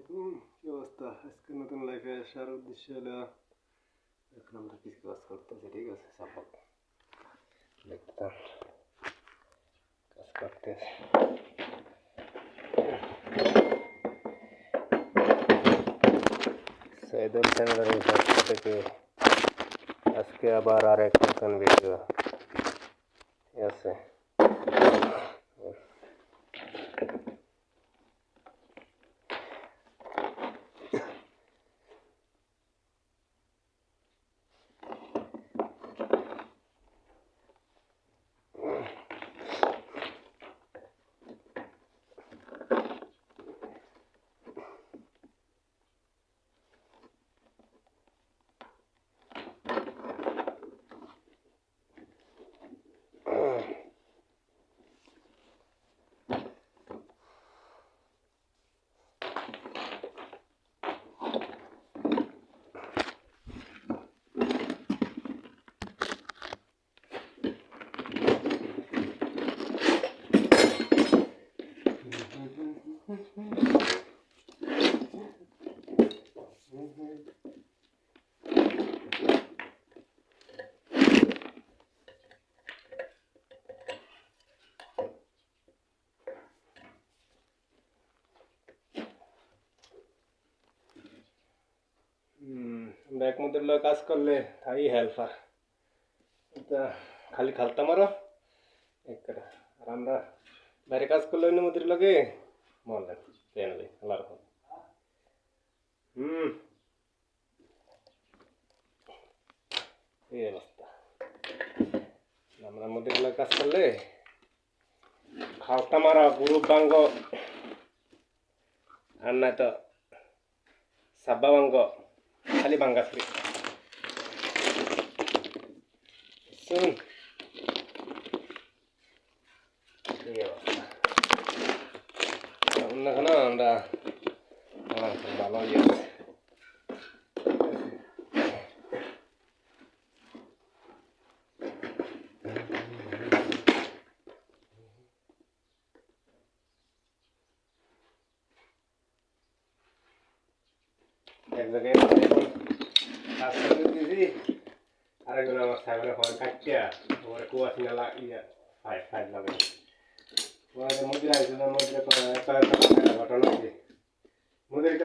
আলাইকুম, কি অবস্থা? আজকে নতুন লাইফে আসার উদ্দেশ্য হলো এখন আমরা কিছু কাজ করতেছি, ঠিক আছে? সাপোর্ট দেখতাম কাজ করতেছি। সৈয়দুল চ্যানেলের পক্ষ থেকে আজকে আবার আর এক নতুন ভিডিও, ঠিক আছে? আমরা একমতের লোক কাজ করলে তাই হেল্পার, এটা খালি খালতাম আরো একটা। আর আমরা বাইরে কাজ করলে অন্য মতির লগে বললেন পেয়ে নেবে আল্লাহ রকম। এই অবস্থা। আমরা মতির লগে কাজ করলে খালতা মারা গ্রুপ ভাঙ্গ আর নাই তো সাব্বা ভাঙ্গ, খালি ভাঙ্গা ফ্রি শুন। এই অবস্থা অন্য আমরা ভালো ইয়ে আছে। এক জায়গায় কাজ করতে দিয়েছি, আরেকজন আমার সাইকেলের ফোন কাটিয়া ওরা কুয়াশি নালা ইয়া ফাইট লাগাই মন্দির আসছিল। মন্দিরে ঘটনা হয়েছে। মন্দির